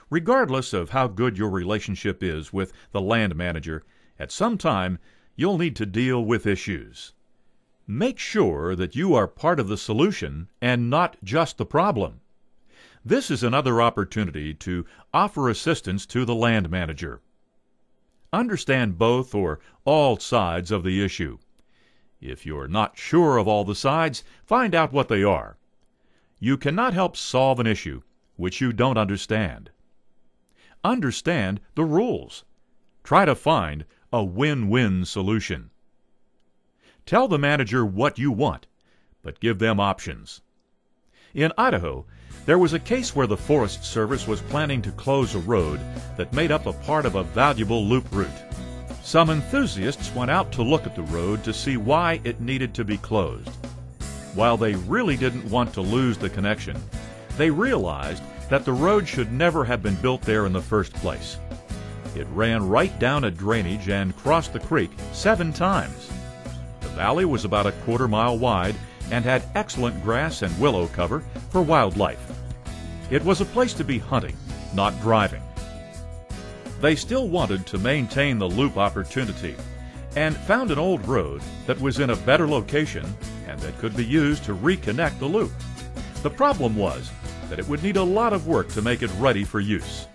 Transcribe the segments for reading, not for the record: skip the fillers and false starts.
Regardless of how good your relationship is with the land manager, at some time you'll need to deal with issues. Make sure that you are part of the solution and not just the problem. This is another opportunity to offer assistance to the land manager. Understand both or all sides of the issue. If you're not sure of all the sides, find out what they are. You cannot help solve an issue which you don't understand. Understand the rules. Try to find a win-win solution. Tell the manager what you want, but give them options. In Idaho, there was a case where the Forest Service was planning to close a road that made up a part of a valuable loop route. Some enthusiasts went out to look at the road to see why it needed to be closed. While they really didn't want to lose the connection, they realized that the road should never have been built there in the first place. It ran right down a drainage and crossed the creek 7 times. The valley was about a quarter-mile wide and had excellent grass and willow cover for wildlife. It was a place to be hunting, not driving. They still wanted to maintain the loop opportunity and found an old road that was in a better location and that could be used to reconnect the loop. The problem was that it would need a lot of work to make it ready for use.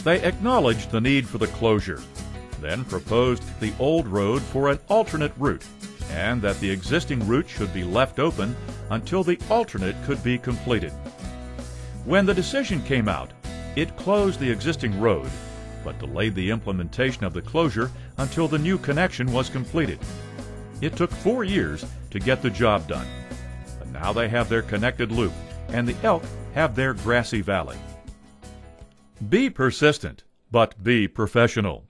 They acknowledged the need for the closure, then proposed the old road for an alternate route, and that the existing route should be left open until the alternate could be completed. When the decision came out, it closed the existing road, but delayed the implementation of the closure until the new connection was completed. It took 4 years to get the job done, but now they have their connected loop, and the elk have their grassy valley. Be persistent, but be professional.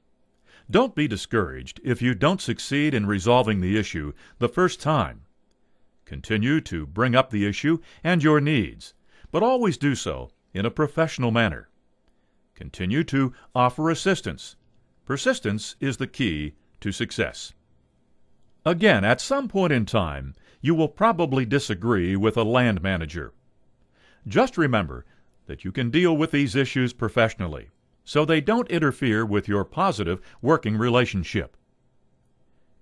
Don't be discouraged if you don't succeed in resolving the issue the first time. Continue to bring up the issue and your needs, but always do so in a professional manner. Continue to offer assistance. Persistence is the key to success. Again, at some point in time, you will probably disagree with a land manager. Just remember that you can deal with these issues professionally, so they don't interfere with your positive working relationship.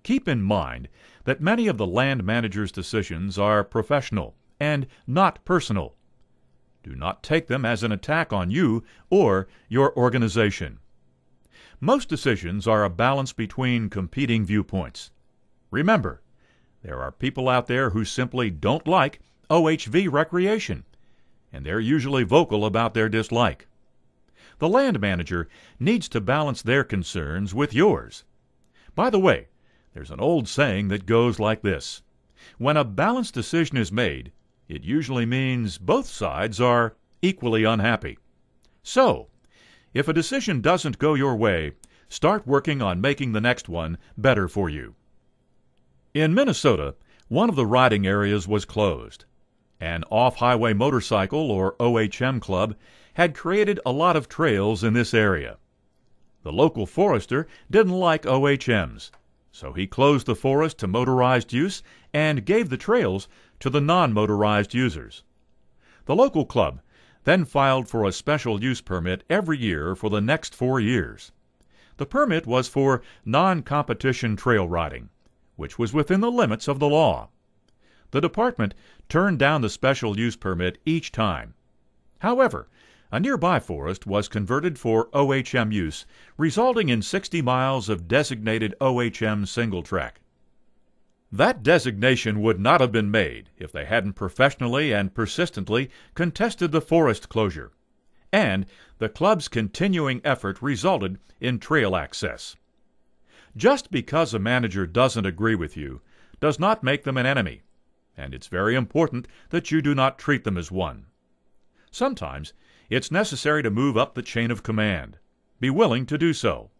Keep in mind that many of the land manager's decisions are professional and not personal. Do not take them as an attack on you or your organization. Most decisions are a balance between competing viewpoints. Remember, there are people out there who simply don't like OHV recreation, and they're usually vocal about their dislike. The land manager needs to balance their concerns with yours. By the way, there's an old saying that goes like this: when a balanced decision is made, it usually means both sides are equally unhappy. So, if a decision doesn't go your way, start working on making the next one better for you. In Minnesota, one of the riding areas was closed. An off-highway motorcycle, or OHM club, had created a lot of trails in this area. The local forester didn't like OHMs, so he closed the forest to motorized use and gave the trails to the non-motorized users. The local club then filed for a special use permit every year for the next 4 years. The permit was for non-competition trail riding, which was within the limits of the law. The department turned down the special use permit each time. However, a nearby forest was converted for OHM use, resulting in 60 miles of designated OHM single track. That designation would not have been made if they hadn't professionally and persistently contested the forest closure, and the club's continuing effort resulted in trail access. Just because a manager doesn't agree with you does not make them an enemy, and it's very important that you do not treat them as one. Sometimes it's necessary to move up the chain of command. Be willing to do so.